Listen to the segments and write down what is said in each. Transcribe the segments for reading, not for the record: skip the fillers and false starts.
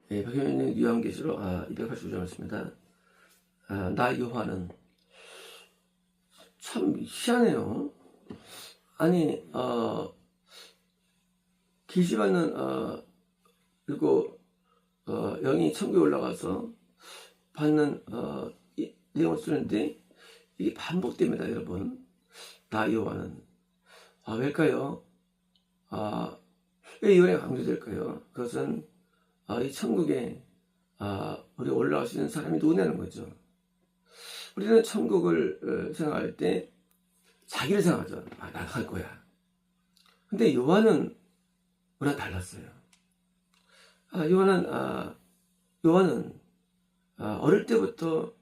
박현민의 요한계시록 289장이었습니다. 나 요한은 참 희한해요. 아니 계시받는 그리고 영이 천국에 올라가서 받는 내용을 쓰는데 이게 반복됩니다, 여러분. 나 요한은 왜일까요? 왜 이번에 강조될까요? 그것은 이 천국에 우리 올라갈 수 있는 사람이 누구냐는 거죠. 우리는 천국을 생각할 때 자기를 생각하죠. 나 갈 거야. 근데 요한은 우리가 달랐어요. 요한은 어릴 때부터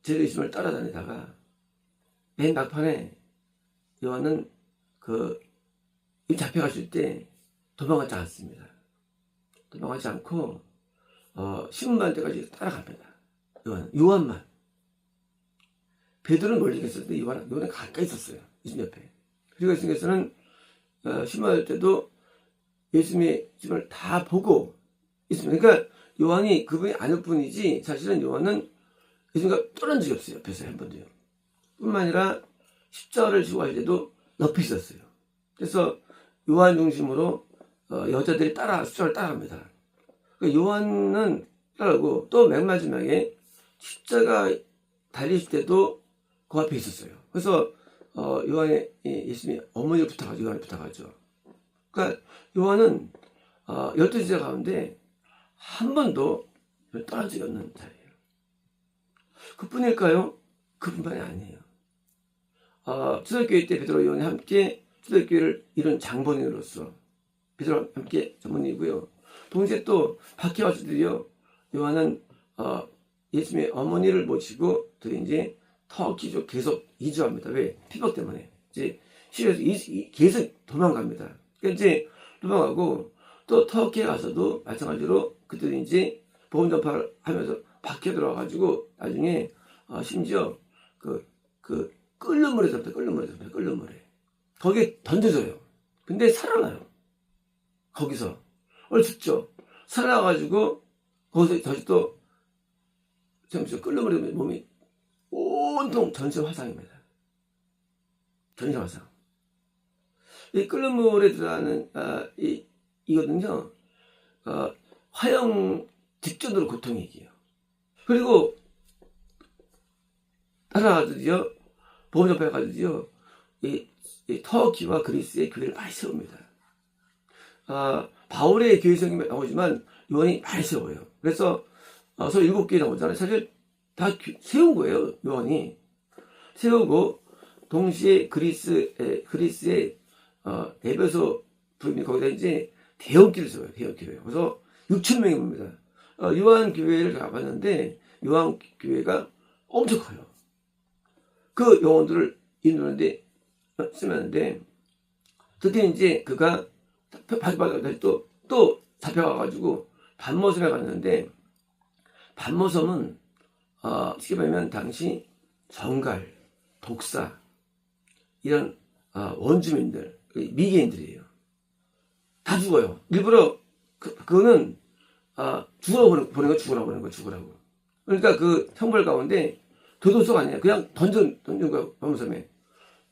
죄의 의심을 따라다니다가 맨 막판에 요한은 잡혀갔을 때 도망가지 않습니다. 도망가지 않고 신문할 때까지 따라갑니다. 요한만. 베드로는 멀리 있었는데 요한은 가까이 있었어요. 예수님 옆에. 그리고 예수님께서는 신문할 때도 예수님의 집을 다 보고 있습니다. 그러니까 요한이 그분이 아닐 뿐이지 사실은 요한은 예수님과 떠난 적이 없어요. 옆에서 한 번도요. 뿐만 아니라 십자가를 지고 할 때도 옆에 있었어요. 그래서 요한 중심으로 여자들이 십자가를 따라갑니다. 그러니까 요한은 따라가고 또 맨 마지막에 십자가 달리실 때도 그 앞에 있었어요. 그래서 요한의 예수님이 어머니를 부탁하죠. 요한을 부탁하죠. 그러니까 요한은 12제자 가운데 한 번도 떠난 적이 없는 자예요. 그뿐일까요? 그뿐만이 아니에요. 초대교회 때 베드로 요한이 함께 초대교회를 이룬 장본인으로서 베드로와 함께 장본인이고요. 동시에 또 박해 왔을 때요, 요한은 예수님의 어머니를 모시고 또 이제 터키로 계속 이주합니다. 왜? 피박 때문에. 이제 시리아에서 계속 도망갑니다. 그러니까 이제 도망가고 또 터키에 가서도 마찬가지로 그들이 이제 복음 전파를 하면서 박해 들어와가지고 나중에 심지어 끓는 물에 잡니다. 끓는 물에. 거기에 던져져요. 근데 살아나요. 거기서. 죽죠. 살아나가지고 거기서 다시 또 잠시 끓는 물에 몸이 온통 전신 화상입니다. 전신 화상. 이 끓는 물에 들어가는 이거든요. 화형 직전으로 고통이 이겨요. 그리고 따라가더니요, 보험 접해가지고요, 이 터키와 그리스의 교회를 많이 세웁니다. 바울의 교회성이 나오지만 요한이 많이 세워요. 그래서 서로 7개 나오잖아요. 사실 다 세운 거예요. 요한이 세우고 동시에 그리스의 에베소 부임이 거기다 이제 대형교회를 세워요. 대형교회. 그래서 6,000명이 옵니다. 요한 교회를 가봤는데 요한 교회가 엄청 커요. 그 영혼들을 인도하는데 쓰면데 그때 이제 그가 또 잡혀가가지고 반모섬에 갔는데, 반모섬은 쉽게 말하면 당시 정갈, 독사 이런 원주민들, 미개인들이에요. 다 죽어요. 일부러 그거는 죽으라고 보는 거 죽으라고. 그러니까 그 형벌 가운데 교도소가 아니에요. 그냥 던진 거예요. 반모섬에.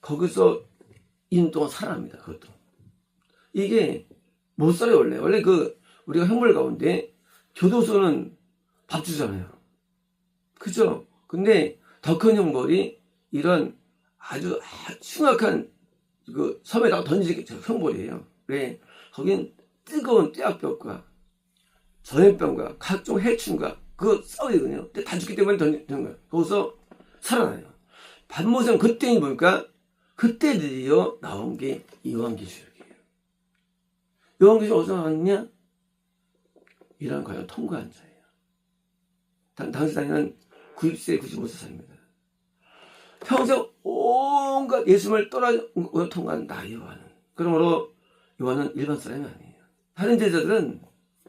거기서 2년 동안 살아납니다. 그것도. 이게 못 살아요, 원래. 원래 우리가 형벌 가운데 교도소는 밥 주잖아요. 그죠? 근데 더 큰 형벌이 이런 아주 흉악한 섬에다가 던지는 게 형벌이에요. 왜? 거긴 뜨거운 떼약볕과 전염병과 각종 해충과 싸우거든요. 근데 다 죽기 때문에 던지는 거예요. 거기서 살아나요. 반모섬 그때니 보니까 그때 드디어 나온 게 요한계시록이에요. 요한계시록 어디서 나왔냐? 이란 과연 통과한 자예요. 당시 나이는 90세, 95세입니다. 평생 온갖 예수님을 떠나고 통과한 나 요한은. 그러므로 요한은 일반 사람이 아니에요. 다른 제자들은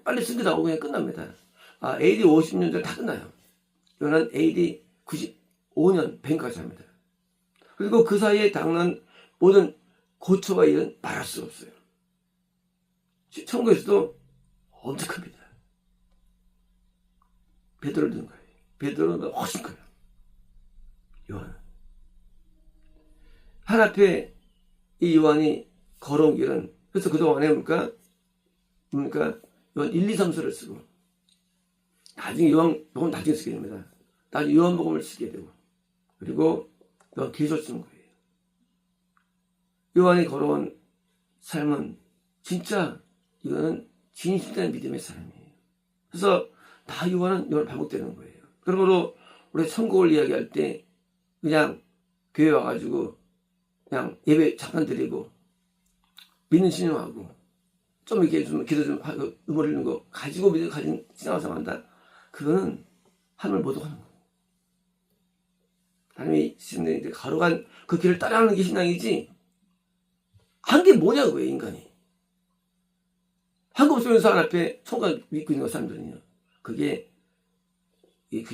빨리 숨기다고 그냥 끝납니다. AD 50년 전에 다 끝나요. 요한은 AD 95년 100까지 합니다. 그리고 그 사이에 당한 모든 고초와 일은 말할 수 없어요. 천국에서도 엄청 큽니다. 베드로를 든 거예요. 베드로는 훨씬 커요. 요한은. 하나님 앞에 이 요한이 걸어온 길은, 그래서 그동안에 뭡니까? 요한 1, 2, 3서를 쓰고, 나중에 요한복음 나중에 쓰게 됩니다. 나중에 요한복음을 쓰게 되고, 그리고 요한계시록 쓰는 거예요. 요한이 걸어온 삶은 진짜 이거는 진실된 믿음의 삶이에요. 그래서 다 요한은 반복되는 거예요. 그러므로 우리 천국을 이야기할 때 그냥 교회 와가지고 그냥 예배 잠깐 드리고 믿는 신용하고 좀 이렇게 좀 기도 좀 하고 음을 읽는 거 가지고 믿음 가진 신앙생활 한다. 그거는 하늘을 못 오가는 거예요. 하나님이 신들이 걸어간 그 길을 따라가는 게 신앙이지. 한 게 뭐냐고요, 인간이. 한국 속에서 하나님 앞에 천국 믿고 있는 사람들은요. 그게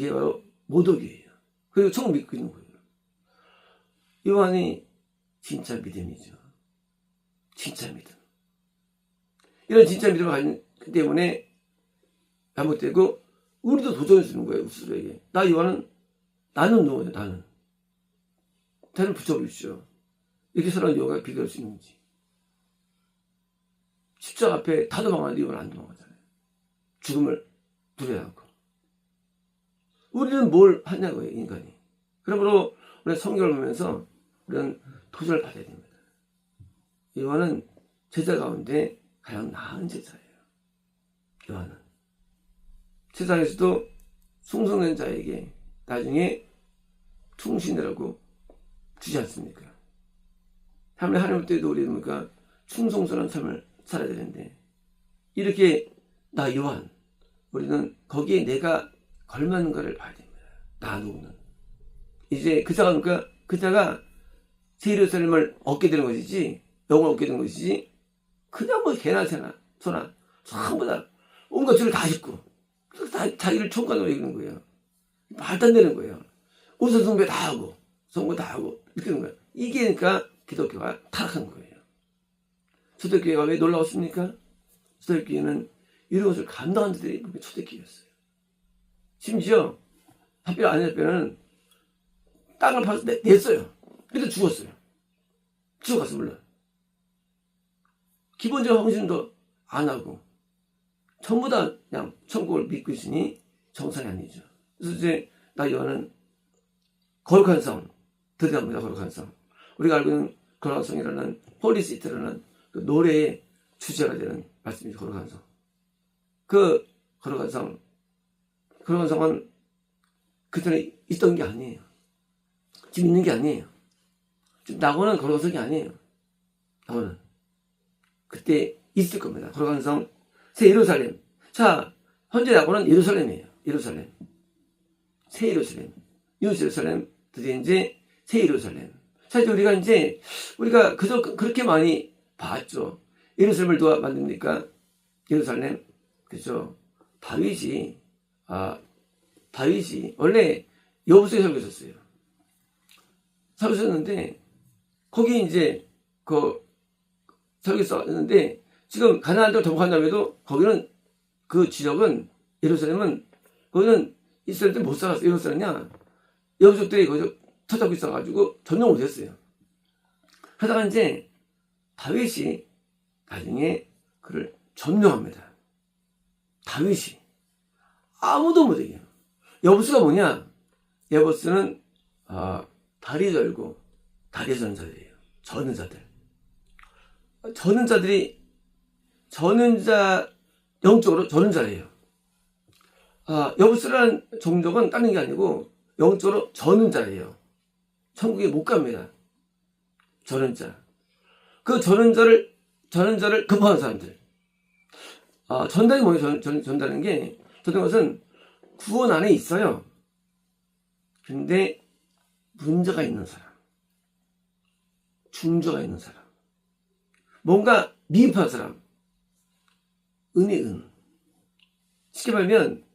바로 모독이에요. 그리고 천국 믿고 있는 거예요. 요한이 진짜 믿음이죠. 진짜 믿음. 이런 진짜 믿음을 가진 때문에 잘못되고 우리도 도전을 주는 거예요. 스스로에게. 나는 누구예요? 나는 붙여보십시오. 이렇게 서로 요가 비교할 수 있는지. 십자가 앞에 다 도망가는데 이건 안 도망가잖아요. 죽음을 두려워하고. 우리는 뭘 하냐고요, 인간이. 그러므로 우리가 성경을 보면서 우리는 도전을 받아야 됩니다. 요한은 제자 가운데 가장 나은 제자예요. 요한은. 세상에서도 충성된 자에게 나중에 충신이라고 주지 않습니까? 하나님 때도 우리는 뭡니까? 충성스러운 삶을 살아야 되는데, 이렇게 나 요한, 우리는 거기에 내가 걸맞는가를 봐야 됩니다. 나 누구는. 이제 그 자가 예루살렘을 얻게 되는 것이지, 영을 얻게 되는 것이지, 그냥 뭐 개나 소나 전부 다 온갖 죄를 다 짓고 자기를 총괄하고 이러는 거예요. 말도 안 되는 거예요. 우선 숭배 다 하고 성공 다 하고 이렇게 되는 거예요. 이게 그러니까 기독교가 타락한 거예요. 초대교회가 왜 놀라웠습니까? 초대교회는 이런 것을 감당한 자들이 초대교회였어요. 심지어 답변 안 했을 땅을 파서 냈어요. 근데 죽었어요. 죽어갔어 물론. 기본적인 헌신도 안 하고 전부 다 그냥 천국을 믿고 있으니 정상이 아니죠. 그래서 이제 나 요한은 거룩한 성 들어갑니다. 거룩한 성. 우리가 알고 있는 거룩한 성이라는 홀리시티라는 그 노래의 주제가 되는 말씀이죠. 거룩한 성. 그 거룩한 성은 그전에 있던 게 아니에요. 지금 있는 게 아니에요. 지금 낙원은 거룩한 성이 아니에요. 낙원은 그때 있을 겁니다. 거룩한 성, 새 예루살렘. 자, 현재 낙원은 예루살렘이에요. 예루살렘. 새 예루살렘. 뉴 예루살렘. 드디어 이제 새 예루살렘. 사실 우리가 그저 그렇게 많이 봤죠. 예루살렘을 누가 만듭니까? 예루살렘. 그죠. 다윗이 원래 여호수아에 살고 있었어요. 살고 있었는데, 거기 이제, 살고 있었는데, 지금 가나안 땅을 정복한 다음에도, 거기는, 그 지역은, 예루살렘은, 거기는 이스라엘들 못 살았어요. 왜 못 살았냐? 여부족들이 거기서 터잡고 있어가지고, 전용 못했어요. 하다가 이제, 다윗이 나중에 그를 점령합니다. 다윗이. 아무도 못해요. 여부수가 뭐냐? 여부수는, 다리 절고, 다리 저는 자들이에요. 저는 자들. 영적으로 저는 자예요. 여부수라는 종족은 다른 게 아니고, 영적으로 저는 자예요. 천국에 못 갑니다. 저는 자. 그 저는 자를 급하는 사람들. 전단이 뭐예요? 전다는 게, 전다는 것은 구원 안에 있어요. 근데, 문제가 있는 사람. 중저가 있는 사람. 뭔가 미흡한 사람. 은. 쉽게 말하면,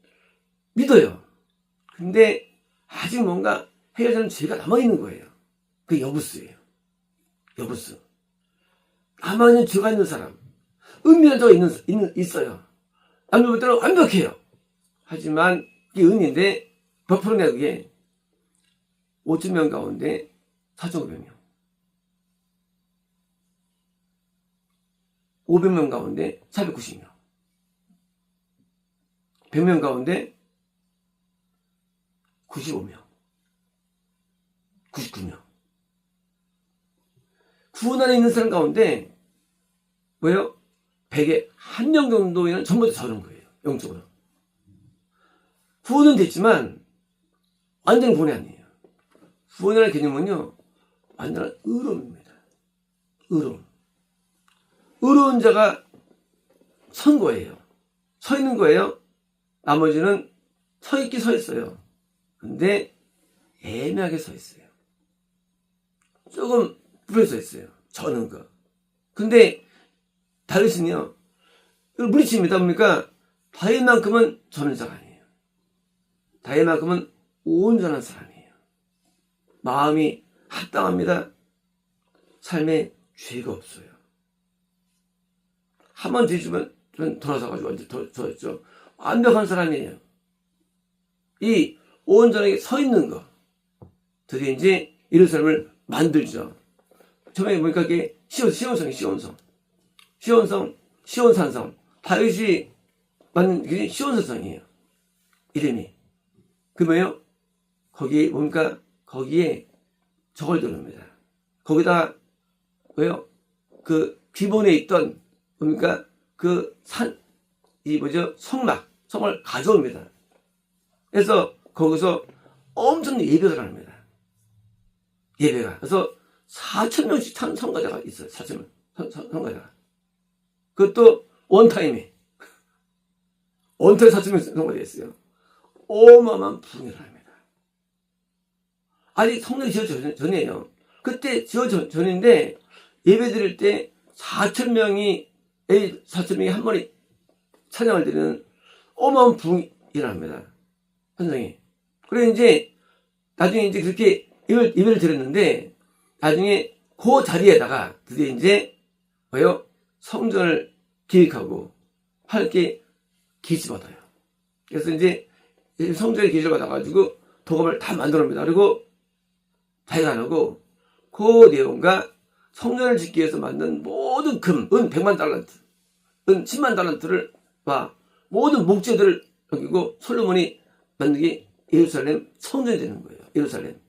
믿어요. 근데, 아직 뭔가 해결되는 죄가 남아있는 거예요. 그게 여부수예요. 여부수. 남아있는 죄가 있는 사람. 은밀한 자가 있어요. 남들 볼 때는 완벽해요. 하지만 그게 은인데 몇 프로냐 그게 5,000명 가운데 4,500명 500명 가운데 490명 100명 가운데 95명 99명 구원 안에 있는 사람 가운데 뭐예요? 100에 1명 정도는 전부 다 저런 거예요. 영적으로. 구원은 됐지만 완전 구원이 아니에요. 구원이라는 개념은요. 완전한 의로움입니다. 의로움. 의로운 자가 선 거예요. 서 있는 거예요. 나머지는 서 있긴 서 있어요. 근데 애매하게 서 있어요. 조금 불에 서 있어요. 저는 거. 근데 다윗은요. 이걸 물리칩니다. 뭡니까? 다윗만큼은 저는 자가 아니에요. 다윗만큼은 온전한 사람이에요. 마음이 합당합니다. 삶에 죄가 없어요. 한 번 뒤집으면 돌아서가지고 완전 돌아섰죠. 완벽한 사람이에요. 이 온전하게 서 있는 거. 드디어 이제 이런 사람을 만들죠. 처음에 보니까 이게 시온성. 시온산성. 다윗이 만든 게 시온산성이에요. 이름이. 그 뭐예요? 거기에 뭡니까? 거기에 저걸 들어옵니다. 거기다 왜요? 그 기본에 있던 뭡니까? 그 성을 가져옵니다. 그래서 거기서 엄청 예배를 합니다. 예배가. 그래서 4,000명씩 성가자가 있어요. 4,000명 성가자가. 그것도 원타임에 4,000명 성가자 있어요. 어마어마한 부흥을 합니다. 아직 성전이 지어져 전이에요. 그때 지어져 전인데 예배 드릴 때 4,000명이 한 번에 찬양을 드리는 어마어마한 부흥이 일어납니다. 현장에. 그래 이제 나중에 이제 그렇게 예배를 드렸는데 나중에 그 자리에다가 드디어 이제 뭐요? 성전을 기획하고 하나님께 계시 받아요. 그래서 이제 성전에 계시를 받아가지고 도감을 다 만들어냅니다. 그리고 다이가 안 하고 그 내용과 성전을 짓기 위해서 만든 모든 금, 은 100만 달란트, 은 10만 달란트를 봐 모든 목재들을 여기고 솔로몬이 만든 게 예루살렘 성전이 되는 거예요. 예루살렘.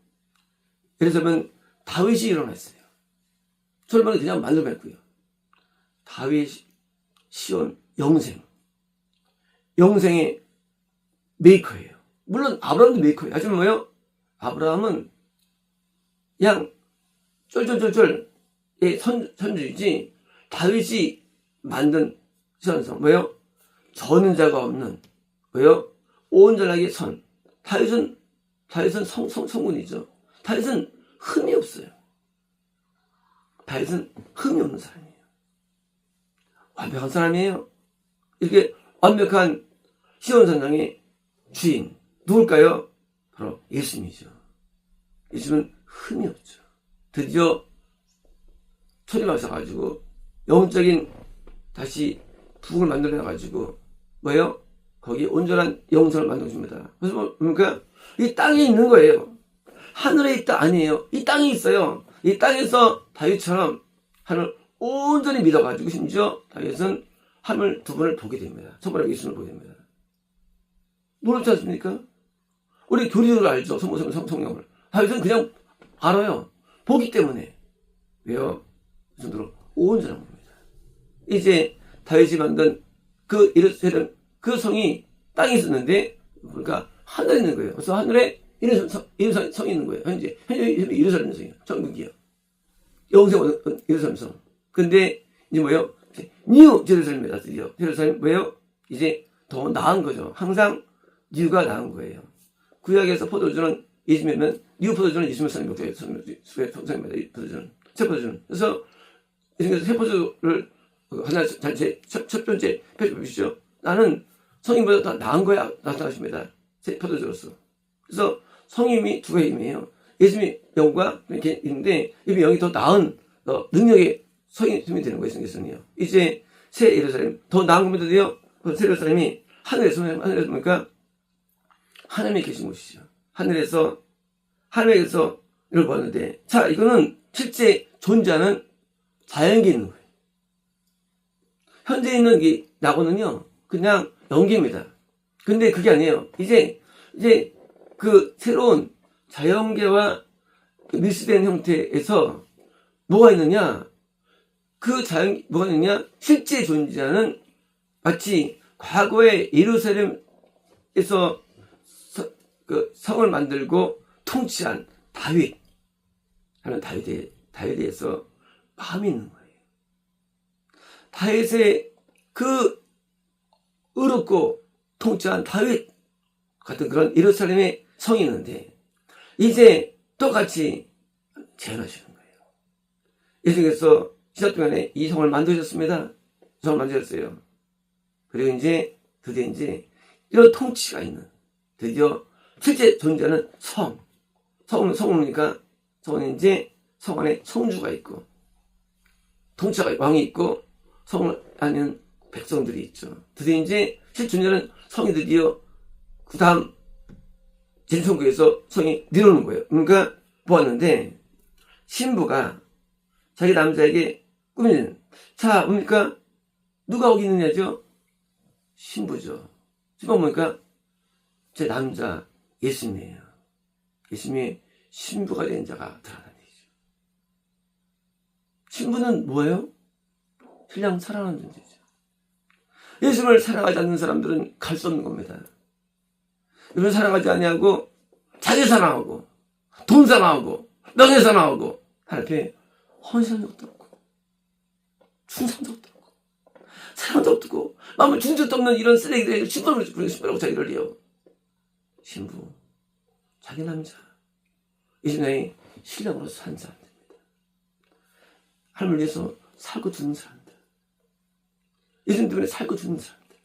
예루살렘은 다윗이 일어났어요. 솔로몬이 그냥 만들어냈고요. 다윗, 시온, 영생의 메이커예요. 물론 아브라함도 메이커예요. 하지만 뭐요? 아브라함은 그냥 쫄쫄쫄쫄 선주이지 다윗이 만든 시온성 뭐요? 저는 자가 없는 뭐요? 온전하게 선. 다윗은 성군이죠. 다윗은 흠이 없어요. 다윗은 흠이 없는 사람이에요. 완벽한 사람이에요. 이렇게 완벽한 시온산성의 주인 누굴까요? 바로 예수님이죠. 예수님은 흠이 없죠. 드디어 초림하셔가지고 영적인 다시 부흥을 만들어가지고 뭐예요? 거기 온전한 영성을 만들어줍니다. 그래서 뭡니까? 이 땅에 있는 거예요. 하늘에 있다 아니에요. 이 땅에 있어요. 이 땅에서 다윗처럼 하늘을 온전히 믿어가지고 심지어 다윗은 하늘 두 번을 보게 됩니다. 첫 번에 예수님을 보게 됩니다. 모르지 않습니까? 우리 교리를 알죠. 성경을. 다윗은 그냥 알아요. 보기 때문에. 왜요? 그 정도로 온전한 겁니다. 이제 다윗이 만든 그 예루살렘 그 성이 땅에 있었는데 그러니까 하늘에 있는 거예요. 그래서 하늘에 예루살렘 성이 있는 거예요. 현재 예루살렘 성이에요. 천국이요. 영생 예루살렘 성. 근데 이제 뭐예요? 뉴 제루살렘이다. 드디어 예루살렘 뭐예요? 이제 더 나은 거죠. 항상 뉴가 나은 거예요. 구약에서 포도주는 예수님이면 뉴 포도주는 예수님 성입니다. 포도주는 새 포도주는. 그래서 새 포도주를 하나 첫 번째 펴주시죠. 나는 성인보다 더 나은 거야 나타나십니다. 새 포도주로서. 그래서 성임이 두 가지 의미예요. 예수님의 영과 이렇게 있는데 이 영이 더 나은 능력의 성인이 되는 거예요. 예수님이요. 이제 새 예루살렘 더 나은 겁니다. 새 예루살렘이 하늘에서 보니까 하나님이 계신 곳이죠. 하늘에서 이걸 보았는데, 자, 이거는 실제 존재하는 자연계 있는 거예요. 현재 있는 이 낙원은요, 그냥 연계입니다. 근데 그게 아니에요. 이제 그 새로운 자연계와 밀수된 형태에서 뭐가 있느냐? 뭐가 있느냐? 실제 존재하는 마치 과거에 예루살렘에서 그 성을 만들고 통치한 다윗에서 마음이 있는 거예요. 다윗의 그 의롭고 통치한 다윗 같은 그런 예루살렘의 성이 있는데, 이제 똑같이 재현하시는 거예요. 예수님께서 시작 동안에 이 성을 만드셨습니다. 성을 만드셨어요. 그리고 드디어 이런 통치가 있는, 드디어 실제 존재하는 성은 성 안에 성주가 있고, 통치가 왕이 있고, 성을 아는 백성들이 있죠. 드디어 실제 존재하는 성이 드디어 그 다음 진성교에서 성이 내려오는 거예요. 그러니까 보았는데, 신부가 자기 남자에게 꾸미는, 자, 뭡니까? 누가 거기 있느냐죠? 신부죠. 신부가 뭡니까? 제 남자 예수님이에요. 예수님이 신부가 된 자가 드러나는 얘기죠. 신부는 뭐예요? 신랑 사랑하는 존재죠. 예수님을 사랑하지 않는 사람들은 갈 수 없는 겁니다. 예수님을 사랑하지 아니하고 자기 사랑하고 돈 사랑하고 명예 사랑하고 하나님 앞에 헌신한 적도 없고 충성한 적도 없고 사랑한 적도 없고 마음을 준 적도 없는 이런 쓰레기들에게 신부라고 자기를 해요. 신부, 자기 남자, 예수님의 신랑으로 산 사람들입니다. 하나님을 위해서 살고 죽는 사람들, 예수님 때문에 살고 죽는 사람들.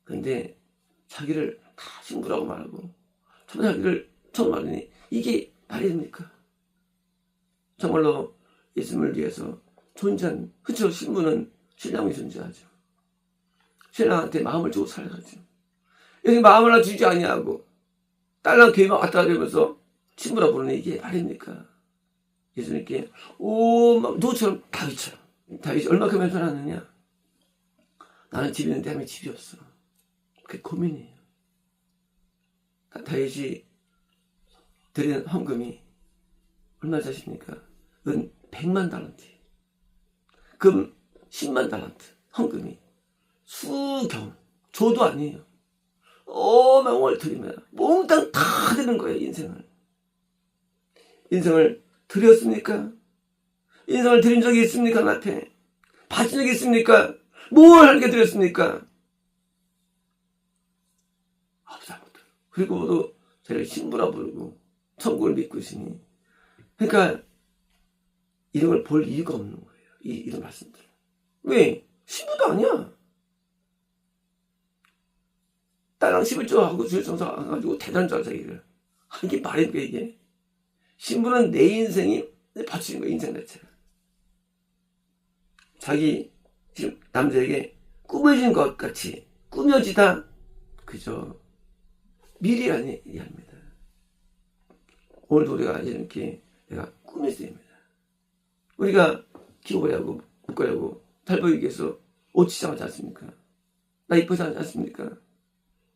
그런데 자기를 다 신부라고 말하고 자기를 처음 말하니 이게 말이 됩니까? 정말로 예수님을 위해서 존재한, 그렇죠? 신부는 신랑이 존재하죠. 신랑한테 마음을 주고 살아가죠. 예수님 마음을 하나 주지 아니하고 딸랑 교회만 왔다 가면서 신부라 부르는 이게 말입니까? 예수님께 누구처럼 다윗이 얼마큼 변하느냐? 나는 집이 있는데 하나님 집이 없어. 그게 고민이에요. 다윗이 드리는 헌금이 얼마나 자십니까? 은 100만 달란트, 금 10만 달란트, 헌금이 수경, 조도 아니에요. 어마어마를 드리면 몽땅 다 드는 거예요. 인생을 드렸습니까? 인생을 드린 적이 있습니까? 나한테 바친 적이 있습니까? 뭘 하게 드렸습니까? 아무도. 그리고 모두 저를 신부라 부르고 천국을 믿고 있으니, 그러니까 이런 걸 볼 이유가 없는 거예요. 이런 말씀들. 왜? 신부도 아니야. 딸랑 11조 하고 주일성사 가지고 대단한 줄 알아, 자기를. 이게 말이 돼, 이게. 신부는 내 인생이 바치는 거야, 인생 자체가. 자기 지금 남자에게 꾸며진 것 같이 꾸며지다, 그저 미리 아닙니다. 오늘도 우리가 이렇게 내가 꾸며져야 됩니다. 우리가 기호를 하고 옷걸이 하고 잘 보이기 위해서 옷 치장하지 않습니까? 나 이쁘지 않지 않습니까?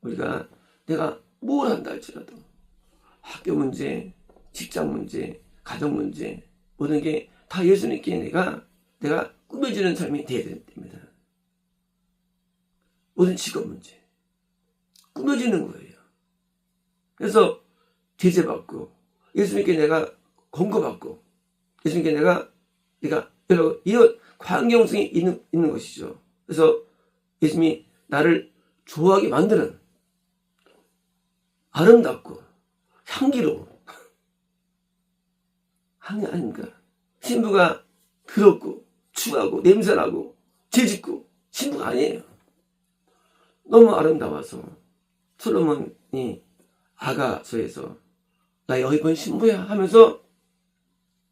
우리가 내가 뭘 한다 할지라도 학교 문제, 직장 문제, 가정 문제, 모든 게 다 예수님께 내가 꾸며지는 삶이 되어야 됩니다. 모든 직업 문제 꾸며지는 거예요. 그래서 제재받고 예수님께 내가 권고받고 예수님께 내가 여러분 이런 광경성이 있는 것이죠. 그래서 예수님이 나를 좋아하게 만드는 아름답고 향기로운 향이 아닙니까? 신부가 더럽고 추하고 냄새나고 죄짓고 신부가 아니에요. 너무 아름다워서 솔로몬이 아가서에서 나 여기 신부야 하면서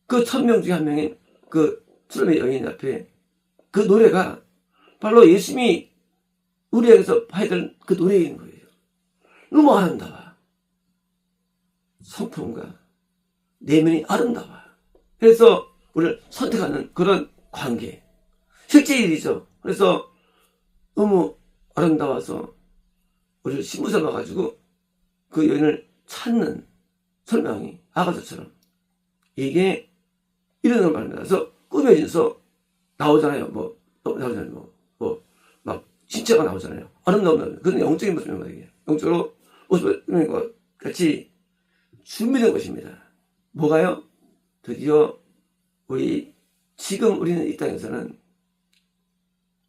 그 1000명 중에 한 명인 그 솔로몬 여인 앞에 그 노래가 바로 예수님이 우리에게서 봐야 될 그 노래인 거예요. 너무 아름다워. 성품과 내면이 아름다워. 그래서 우리를 선택하는 그런 관계. 실제 일이죠. 그래서 너무 아름다워서 우리를 신부 삼아가지고 그 여인을 찾는 설명이 아가서처럼 이게 이런 걸 말하면서 꾸며져서 나오잖아요. 나오잖아요. 막 신체가 나오잖아요. 아름다운 그런 영적인 모습인 거예요. 영적으로 모습인 것 같이 준비된 것입니다. 뭐가요? 드디어 지금 우리는 이 땅에서는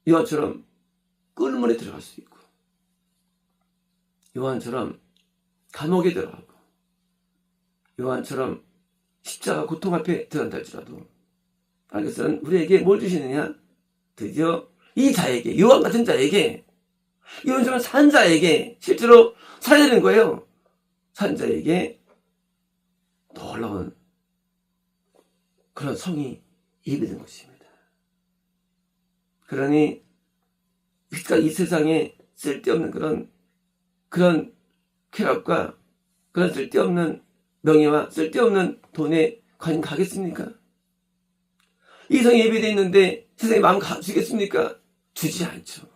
요한처럼 꿀물에 들어갈 수 있고, 요한처럼 감옥에 들어가고, 요한처럼 십자가 고통 앞에 들어간다 할지라도, 하나님께서는 우리에게 뭘 주시느냐? 드디어 이 자에게, 요한 같은 자에게, 요한처럼 산 자에게, 실제로 살아야 되는 거예요. 산 자에게 놀라운 그런 성이 예비된 것입니다. 그러니 그러니까 이 세상에 쓸데없는 그런 쾌락과 그런 쓸데없는 명예와 쓸데없는 돈에 관심 가겠습니까? 이 성이 예비되어 있는데 세상에 마음 주겠습니까? 주지 않죠.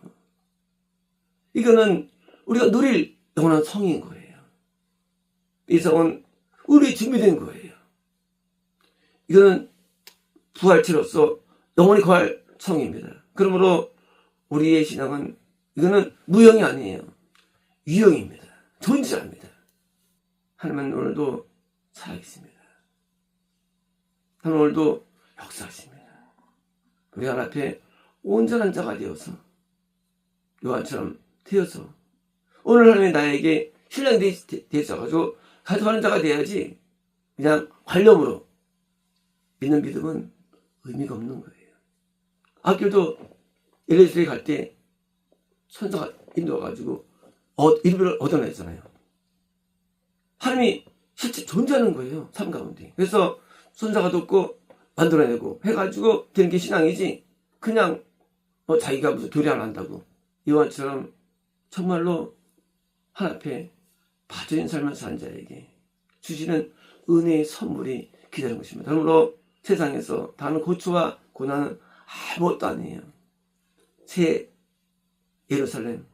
이거는 우리가 누릴 영원한 성인 거예요. 이 성은 우리 준비된 거예요. 이거는 부활체로서 영원히 거할 성입니다. 그러므로 우리의 신앙은 이거는 무형이 아니에요. 유형입니다. 존재합니다. 하나님은 오늘도 살아계십니다. 하나님 오늘도 역사하십니다. 우리 하나님 앞에 온전한 자가 되어서 요한처럼 되어서 오늘 하나님이 나에게 신랑이 되어서 가져가는 자가 돼야지 그냥 관념으로 믿는 믿음은 의미가 없는 거예요. 앞길도 엘리사에 갈 때 천사가 인도와가지고 일부를 얻어냈잖아요. 하나님이 실제 존재하는 거예요. 삶 가운데. 그래서 손자가 돕고 만들어내고 해가지고 되는 게 신앙이지 그냥 자기가 무슨 교리를 한다고 요한처럼 정말로 하나님 앞에 바쳐진 삶을 산 자에게 주시는 은혜의 선물이 기다리는 것입니다. 그러므로 세상에서 다른 고초와 고난은 아무것도 아니에요. 새 예루살렘,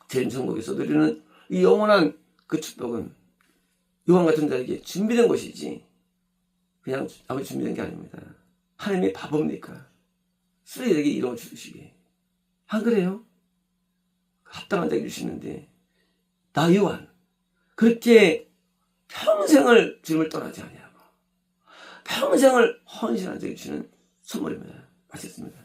제1천국에서 누리는 이 영원한 그 축복은 요한 같은 자에게 준비된 것이지 그냥 아무리 준비된 게 아닙니다. 하나님이 바보입니까? 쓰레기에게 이루어 주시게. 안 그래요? 합당한 자에게 주시는데 나 요한 그렇게 평생을 주님을 떠나지 아니하고 평생을 헌신한 자에게 주시는 선물입니다. 마쳤습니다.